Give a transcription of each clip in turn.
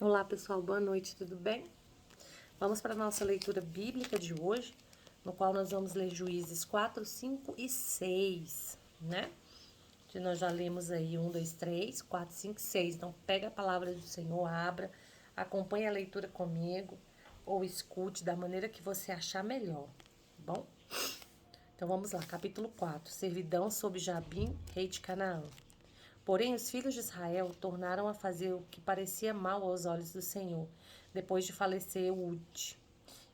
Olá pessoal, boa noite, tudo bem? Vamos para a nossa leitura bíblica de hoje, no qual nós vamos ler Juízes 4, 5 e 6, né? Que nós já lemos aí 1, 2, 3, 4, 5, 6. Então pega a palavra do Senhor, abra, acompanhe a leitura comigo ou escute da maneira que você achar melhor, tá bom? Então vamos lá, capítulo 4, servidão sob Jabim, rei de Canaã. Porém, os filhos de Israel tornaram a fazer o que parecia mal aos olhos do Senhor, depois de falecer Eude.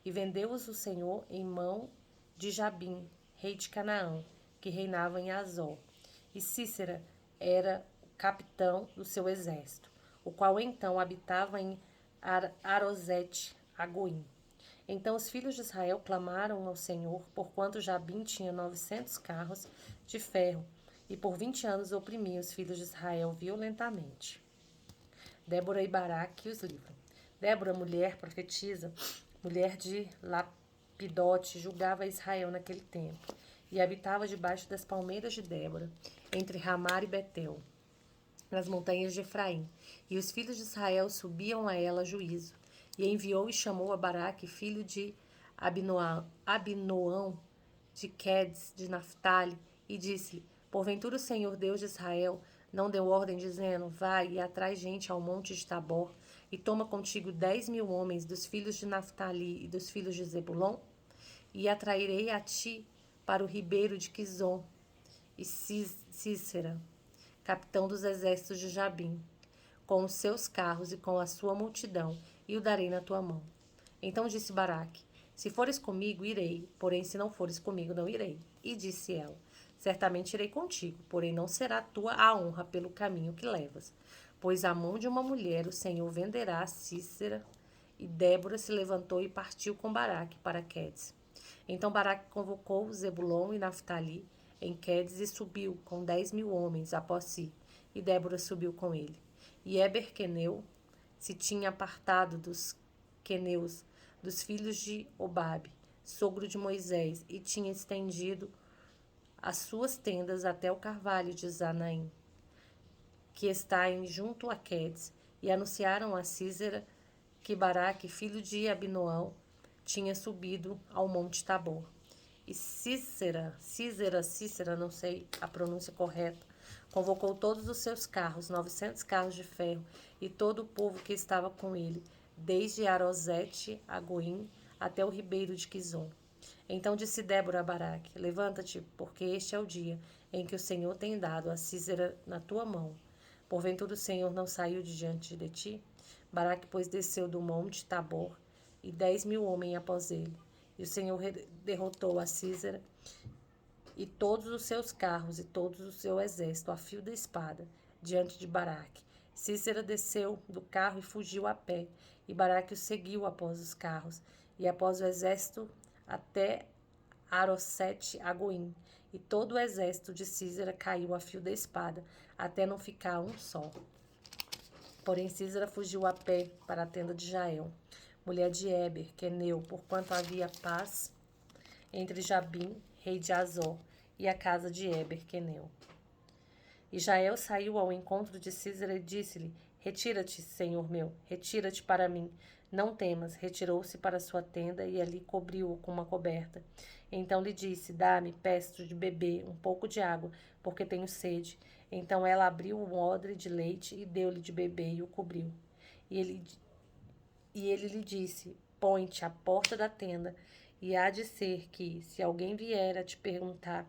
E vendeu-os o Senhor em mão de Jabim, rei de Canaã, que reinava em Azor. E Cícera era o capitão do seu exército, o qual então habitava em Arosete, Agoim. Então os filhos de Israel clamaram ao Senhor, porquanto Jabim tinha 900 carros de ferro, e por 20 anos oprimia os filhos de Israel violentamente. Débora e Baraque os livram. Débora, mulher profetisa, mulher de Lapidote, julgava Israel naquele tempo, e habitava debaixo das palmeiras de Débora, entre Ramar e Betel, nas montanhas de Efraim. E os filhos de Israel subiam a ela juízo. E enviou e chamou a Baraque, filho de Abinoão, de Quedes, de Naphtali, e disse-lhe: Porventura o Senhor Deus de Israel não deu ordem, dizendo: Vai e atrai gente ao monte de Tabor, e toma contigo 10.000 homens dos filhos de Naphtali e dos filhos de Zebulon? E atrairei a ti para o ribeiro de Quizon e Cícera, capitão dos exércitos de Jabim, com os seus carros e com a sua multidão, e o darei na tua mão. Então disse Baraque: Se fores comigo, irei, porém se não fores comigo, não irei. E disse ela: Certamente irei contigo, porém não será tua a honra pelo caminho que levas. Pois a mão de uma mulher o Senhor venderá a Cícera. E Débora se levantou e partiu com Baraque para Quedes. Então Baraque convocou Zebulon e Naphtali em Quedes e subiu com 10.000 homens após si. E Débora subiu com ele. E Eber-Queneu se tinha apartado dos queneus, dos filhos de Obabe, sogro de Moisés, e tinha estendido as suas tendas até o carvalho de Zanaim, que está em junto a Quedes, e anunciaram a Císera que Baraque, filho de Abinoão, tinha subido ao monte Tabor. E Cícera, não sei a pronúncia correta, convocou todos os seus carros, 900 carros de ferro, e todo o povo que estava com ele, desde Arosete a Goim até o ribeiro de Quizon. Então disse Débora a Baraque: Levanta-te, porque este é o dia em que o Senhor tem dado a Císera na tua mão. Porventura o Senhor não saiu de diante de ti? Baraque, pois, desceu do monte Tabor, e 10.000 homens após ele. E o Senhor derrotou a Císera e todos os seus carros e todos o seu exército a fio da espada diante de Baraque. Císera desceu do carro e fugiu a pé, e Baraque o seguiu após os carros e após o exército até Arosete Agoim, e todo o exército de Císera caiu a fio da espada, até não ficar um só. Porém Císera fugiu a pé para a tenda de Jael, mulher de Eber, queneu, porquanto havia paz entre Jabim, rei de Azor, e a casa de Eber, queneu. E Jael saiu ao encontro de Císera e disse-lhe: Retira-te, senhor meu, retira-te para mim. Não temas. Retirou-se para sua tenda e ali cobriu-o com uma coberta. Então lhe disse: Dá-me, peço de beber um pouco de água, porque tenho sede. Então ela abriu um odre de leite e deu-lhe de beber e o cobriu. E ele lhe disse: Põe-te à porta da tenda, e há de ser que, se alguém vier a te perguntar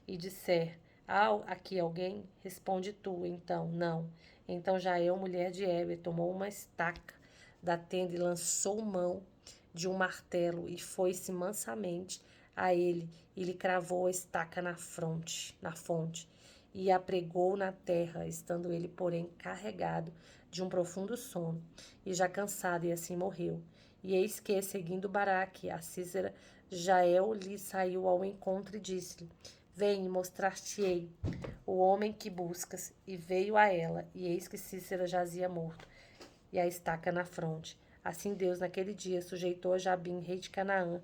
e disser: Há aqui alguém? Responde tu, então, não. Então Jael, mulher de Heber, tomou uma estaca da tenda e lançou mão de um martelo e foi-se mansamente a ele e lhe cravou a estaca na fonte, e a pregou na terra, estando ele, porém, carregado de um profundo sono, e já cansado, e assim morreu. E eis que, seguindo Baraque, a Císera, Jael lhe saiu ao encontro e disse-lhe: Vem e mostrar-te-ei o homem que buscas. E veio a ela, e eis que Císera jazia morto, e a estaca na fronte. Assim Deus, naquele dia, sujeitou a Jabim, rei de Canaã,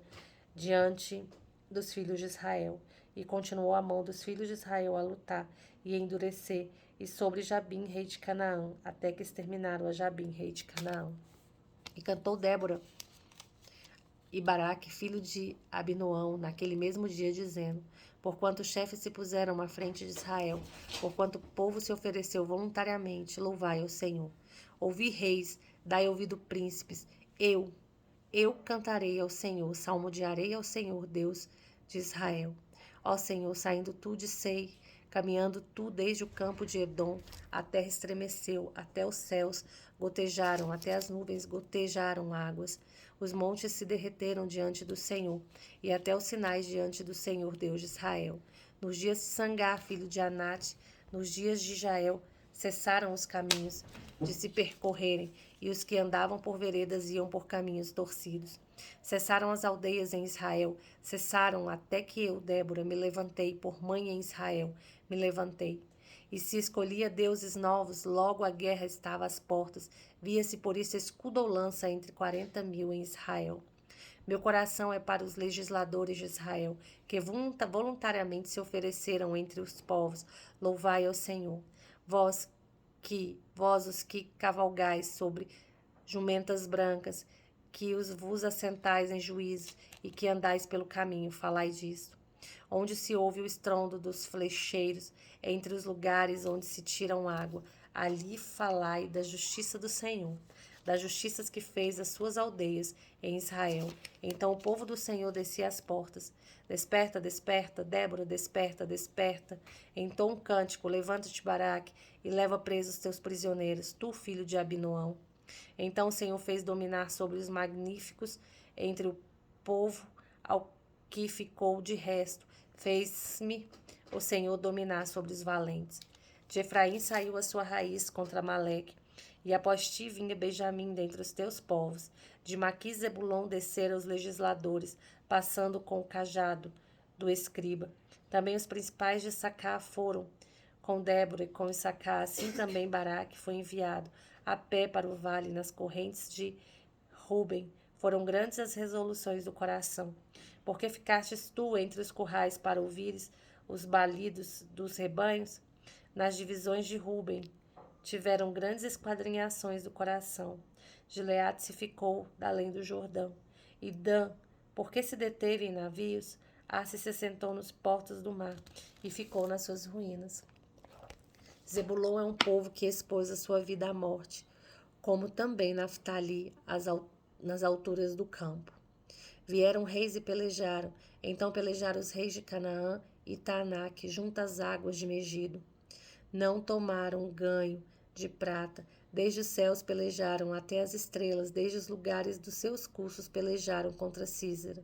diante dos filhos de Israel, e continuou a mão dos filhos de Israel a lutar e a endurecer, e sobre Jabim, rei de Canaã, até que exterminaram a Jabim, rei de Canaã. E cantou Débora e Baraque, filho de Abinoão, naquele mesmo dia, dizendo: porquanto os chefes se puseram à frente de Israel, porquanto o povo se ofereceu voluntariamente, louvai ao Senhor. Ouvi reis, dai ouvido príncipes, eu cantarei ao Senhor, salmodiarei ao Senhor, Deus de Israel. Ó Senhor, saindo tu de Sei, caminhando tu desde o campo de Edom, a terra estremeceu, até os céus gotejaram, até as nuvens gotejaram águas. Os montes se derreteram diante do Senhor, e até os sinais diante do Senhor, Deus de Israel. Nos dias de Sangar, filho de Anate, nos dias de Jael, cessaram os caminhos de se percorrerem, e os que andavam por veredas iam por caminhos torcidos. Cessaram as aldeias em Israel, cessaram até que eu, Débora, me levantei, por mãe em Israel, me levantei. E se escolhia deuses novos, logo a guerra estava às portas, via-se por isso escudo ou lança entre 40.000 em Israel. Meu coração é para os legisladores de Israel, que voluntariamente se ofereceram entre os povos. Louvai ao Senhor. Vós os que cavalgais sobre jumentas brancas, que vos assentais em juízo e que andais pelo caminho, falai disto. Onde se ouve o estrondo dos flecheiros, entre os lugares onde se tiram água, ali falai da justiça do Senhor, das justiças que fez as suas aldeias em Israel. Então o povo do Senhor descia às portas. Desperta, desperta, Débora, desperta, desperta. Entoa um cântico, levanta-te, Baraque, e leva presos teus prisioneiros, tu, filho de Abinoão. Então o Senhor fez dominar sobre os magníficos entre o povo ao que ficou de resto. Fez-me o Senhor dominar sobre os valentes. De Efraim saiu a sua raiz contra Amaleque, e após ti vinha Benjamim dentre os teus povos. De Maquis Zebulon desceram os legisladores, passando com o cajado do escriba. Também os principais de Sacá foram com Débora e com Issacar. Assim também Baraque foi enviado a pé para o vale nas correntes de Ruben. Foram grandes as resoluções do coração. Porque ficastes tu entre os currais para ouvires os balidos dos rebanhos? Nas divisões de Ruben tiveram grandes esquadrinhações do coração. Gileade se ficou da além do Jordão. E Dan, porque se deteve em navios, Arce se assentou nos portos do mar e ficou nas suas ruínas. Zebulon é um povo que expôs a sua vida à morte, como também Naftali nas alturas do campo. Vieram reis e pelejaram, então pelejaram os reis de Canaã e Taanaque junto às águas de Megido. Não tomaram ganho de prata, desde os céus pelejaram até as estrelas, desde os lugares dos seus cursos pelejaram contra Císera.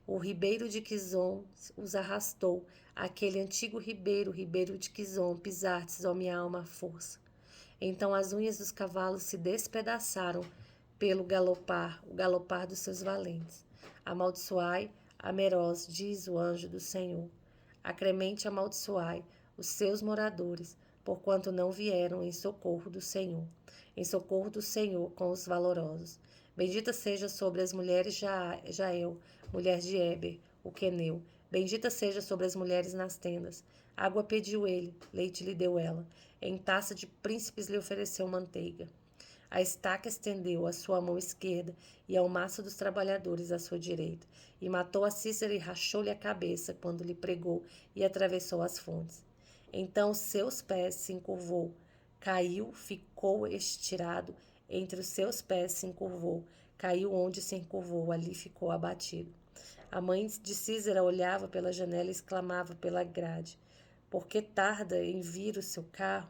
O ribeiro de Quizon os arrastou, aquele antigo ribeiro, ribeiro de Quizon, pisastes, ó minha alma, a força. Então as unhas dos cavalos se despedaçaram pelo galopar, o galopar dos seus valentes. Amaldiçoai a Meroz, diz o anjo do Senhor. Acremente amaldiçoai os seus moradores, porquanto não vieram em socorro do Senhor com os valorosos. Bendita seja sobre as mulheres Jael, mulher de Eber, o queneu. Bendita seja sobre as mulheres nas tendas. Água pediu ele, leite lhe deu ela. Em taça de príncipes lhe ofereceu manteiga. A estaca estendeu a sua mão esquerda e ao maço dos trabalhadores a sua direita. E matou a Cícera e rachou-lhe a cabeça quando lhe pregou e atravessou as fontes. Então seus pés se encurvou. Caiu, ficou estirado. Entre os seus pés se encurvou. Caiu onde se encurvou, ali ficou abatido. A mãe de Císera olhava pela janela e exclamava pela grade: por que tarda em vir o seu carro?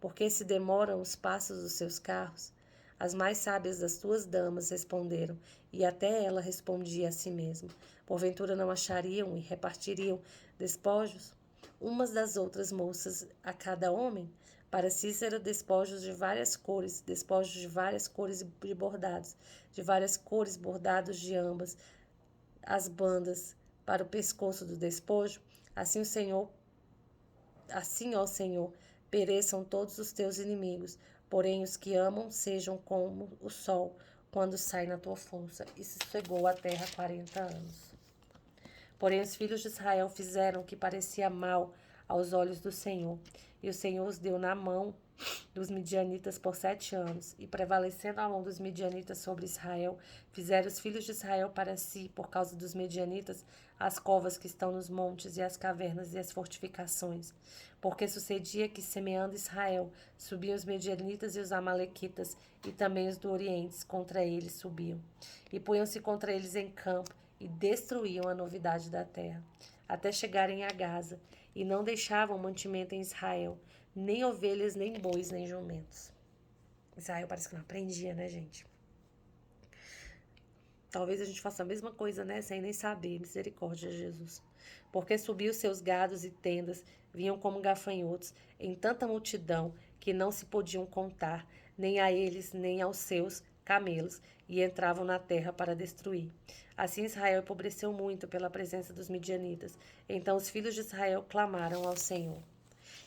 Por que se demoram os passos dos seus carros? As mais sábias das tuas damas responderam, e até ela respondia a si mesma. Porventura não achariam e repartiriam despojos? Umas das outras moças a cada homem? Para Cícera, despojos de várias cores de bordados, de várias cores bordados de ambas as bandas para o pescoço do despojo. Assim, ó Senhor, pereçam todos os teus inimigos, porém os que amam sejam como o sol quando sai na tua força. E se cegou a terra 40 anos. Porém os filhos de Israel fizeram o que parecia mal aos olhos do Senhor. E o Senhor os deu na mão dos midianitas por 7 anos, e prevalecendo a mão dos midianitas sobre Israel, fizeram os filhos de Israel para si, por causa dos midianitas, as covas que estão nos montes, e as cavernas e as fortificações. Porque sucedia que, semeando Israel, subiam os midianitas e os amalequitas, e também os do Oriente contra eles subiam. E punham-se contra eles em campo, e destruíam a novidade da terra, até chegarem a Gaza, e não deixavam mantimento em Israel, nem ovelhas, nem bois, nem jumentos. Israel parece que não aprendia, né, gente? Talvez a gente faça a mesma coisa, né, sem nem saber. Misericórdia, Jesus. Porque subiu seus gados e tendas, vinham como gafanhotos, em tanta multidão, que não se podiam contar, nem a eles, nem aos seus camelos, e entravam na terra para destruir. Assim Israel empobreceu muito pela presença dos midianitas. Então os filhos de Israel clamaram ao Senhor.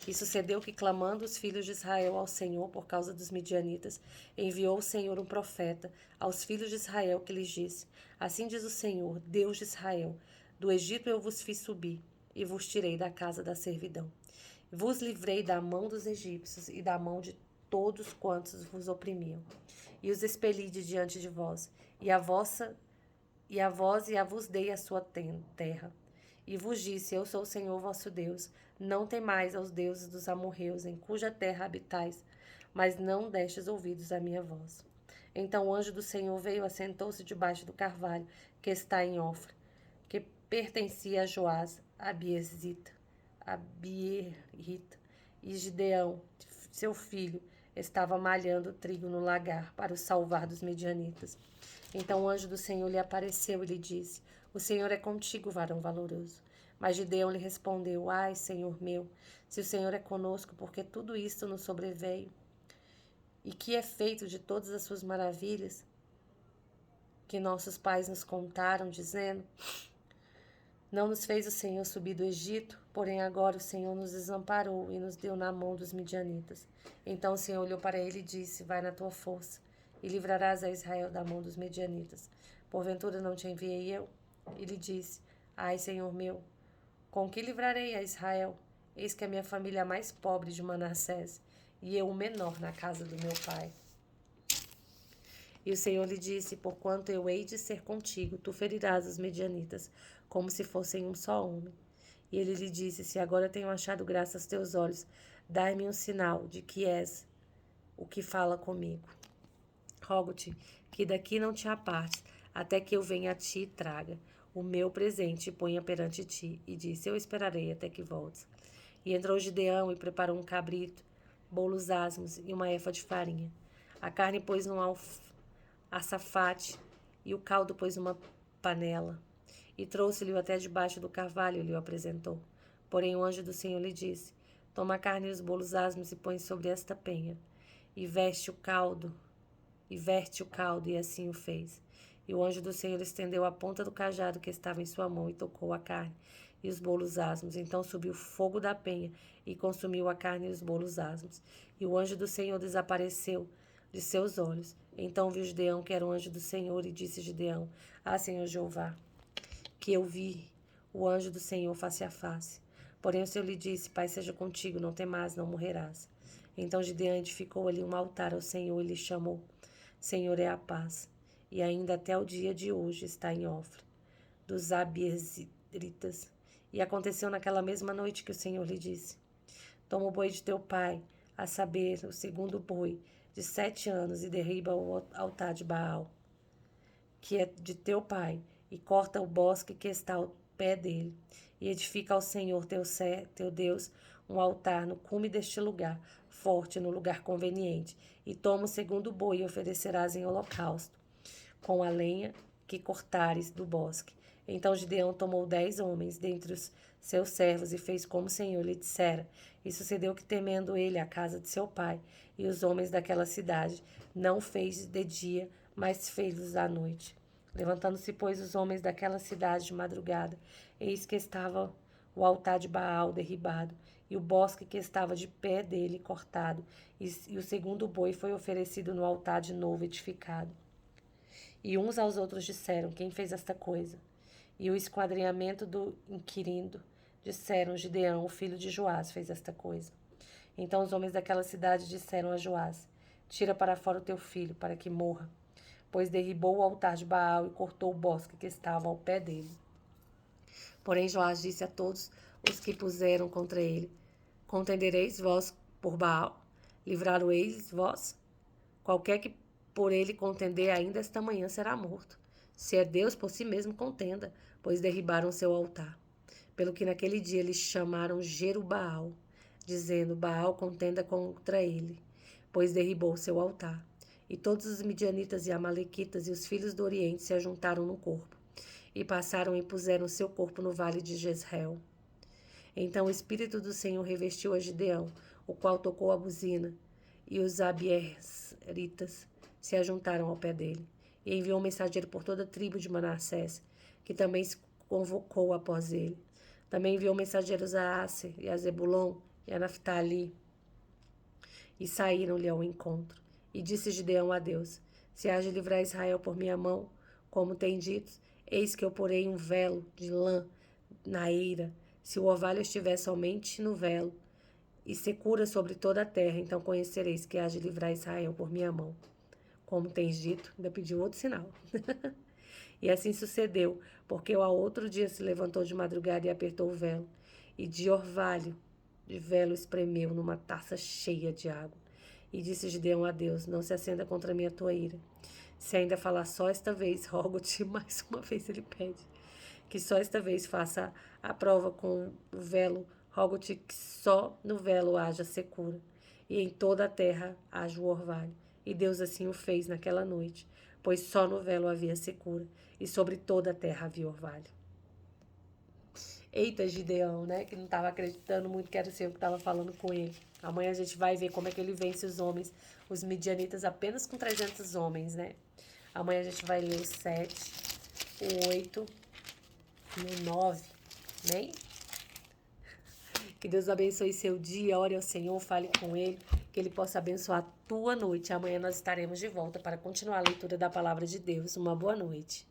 E sucedeu que, clamando os filhos de Israel ao Senhor por causa dos midianitas, enviou o Senhor um profeta aos filhos de Israel, que lhes disse: Assim diz o Senhor, Deus de Israel: Do Egito eu vos fiz subir, e vos tirei da casa da servidão. Vos livrei da mão dos egípcios e da mão de todos quantos vos oprimiam, e os expeli de diante de vós, e a vós e a vos dei a sua terra. E vos disse: Eu sou o Senhor vosso Deus. Não temais aos deuses dos amorreus, em cuja terra habitais, mas não destes ouvidos à minha voz. Então o anjo do Senhor veio, assentou-se debaixo do carvalho, que está em Ofra, que pertencia a Joás, Abierrita, e Gideão, seu filho, estava malhando trigo no lagar para o salvar dos medianitas. Então o anjo do Senhor lhe apareceu e lhe disse: O Senhor é contigo, varão valoroso. Mas Gideão lhe respondeu: Ai, Senhor meu, se o Senhor é conosco, porque tudo isto nos sobreveio? E que é feito de todas as suas maravilhas que nossos pais nos contaram, dizendo: Não nos fez o Senhor subir do Egito, porém agora o Senhor nos desamparou e nos deu na mão dos midianitas. Então o Senhor olhou para ele e disse: Vai na tua força e livrarás a Israel da mão dos midianitas. Porventura não te enviei eu? E lhe disse: Ai, Senhor meu, com que livrarei a Israel? Eis que a minha família é a mais pobre de Manassés, e eu o menor na casa do meu pai. E o Senhor lhe disse: Porquanto eu hei de ser contigo, tu ferirás os medianitas, como se fossem um só homem. E ele lhe disse: Se agora tenho achado graça aos teus olhos, dai-me um sinal de que és o que fala comigo. Rogo-te que daqui não te apartes, até que eu venha a ti e traga o meu presente e ponha perante ti. E disse: Eu esperarei até que voltes. E entrou Gideão e preparou um cabrito, bolos asmos e uma efa de farinha. A carne pôs num açafate e o caldo pôs numa panela. E trouxe-lhe até debaixo do carvalho e lhe o apresentou. Porém o anjo do Senhor lhe disse: Toma a carne e os bolos asmos e põe sobre esta penha. E verte o caldo, e assim o fez. E o anjo do Senhor estendeu a ponta do cajado que estava em sua mão e tocou a carne e os bolos asmos. Então subiu o fogo da penha e consumiu a carne e os bolos asmos. E o anjo do Senhor desapareceu de seus olhos. Então viu Gideão que era o anjo do Senhor e disse Gideão: Ah, Senhor Jeová, que eu vi o anjo do Senhor face a face. Porém o Senhor lhe disse: Pai seja contigo, não temas, não morrerás. Então Gideão edificou ali um altar ao Senhor e lhe chamou: Senhor é a paz. E ainda até o dia de hoje está em Ofra, dos Abierritas. E aconteceu naquela mesma noite que o Senhor lhe disse: Toma o boi de teu pai, a saber, o segundo boi, de 7 anos, e derriba o altar de Baal, que é de teu pai, e corta o bosque que está ao pé dele, e edifica ao Senhor teu Deus um altar no cume deste lugar, forte no lugar conveniente, e toma o segundo boi e oferecerás em holocausto, com a lenha que cortares do bosque. Então Gideão tomou 10 homens dentre os seus servos e fez como o Senhor lhe dissera. E sucedeu que, temendo ele a casa de seu pai e os homens daquela cidade, não fez de dia, mas fez-los à noite. Levantando-se, pois, os homens daquela cidade de madrugada, eis que estava o altar de Baal derribado, e o bosque que estava de pé dele cortado, e o segundo boi foi oferecido no altar de novo edificado. E uns aos outros disseram: Quem fez esta coisa? E o esquadrinhamento do inquirindo disseram: Gideão, o filho de Joás, fez esta coisa. Então os homens daquela cidade disseram a Joás: Tira para fora o teu filho, para que morra. Pois derribou o altar de Baal e cortou o bosque que estava ao pé dele. Porém Joás disse a todos os que puseram contra ele: Contendereis vós por Baal? Livrar-o-eis vós? Qualquer que por ele contender ainda esta manhã será morto. Se é Deus, por si mesmo contenda, pois derribaram seu altar. Pelo que naquele dia eles chamaram Jerubaal, dizendo: Baal contenda contra ele, pois derribou seu altar. E todos os midianitas e amalequitas e os filhos do Oriente se ajuntaram no corpo, e passaram e puseram seu corpo no vale de Jezreel. Então o Espírito do Senhor revestiu a Gideão, o qual tocou a buzina, e os abiezritas se ajuntaram ao pé dele. E enviou um mensageiro por toda a tribo de Manassés, que também se convocou após ele. Também enviou mensageiros a Aser e a Zebulon e a Naftali, e saíram-lhe ao encontro. E disse Gideão a Deus: Se há de livrar Israel por minha mão, como tem dito, eis que eu porei um velo de lã na eira. Se o orvalho estiver somente no velo, e secura sobre toda a terra, então conhecereis que há de livrar Israel por minha mão. Como tens dito, ainda pediu outro sinal. E assim sucedeu, porque ao outro dia se levantou de madrugada e apertou o velo, e de orvalho de velo espremeu numa taça cheia de água. E disse Gideão a Deus: Não se acenda contra mim a tua ira. Se ainda falar só esta vez, rogo-te, mais uma vez ele pede, que só esta vez faça a prova com o velo, rogo-te que só no velo haja secura, e em toda a terra haja o orvalho. E Deus assim o fez naquela noite, pois só no velo havia secura, e sobre toda a terra havia orvalho. Eita, Gideão, né? Que não estava acreditando muito que era o Senhor que estava falando com ele. Amanhã a gente vai ver como é que ele vence os homens, os midianitas, apenas com 300 homens, né? Amanhã a gente vai ler o 7, o 8 e o 9, né? Que Deus abençoe seu dia, ore ao Senhor, fale com Ele, que Ele possa abençoar a tua noite. Amanhã nós estaremos de volta para continuar a leitura da Palavra de Deus. Uma boa noite.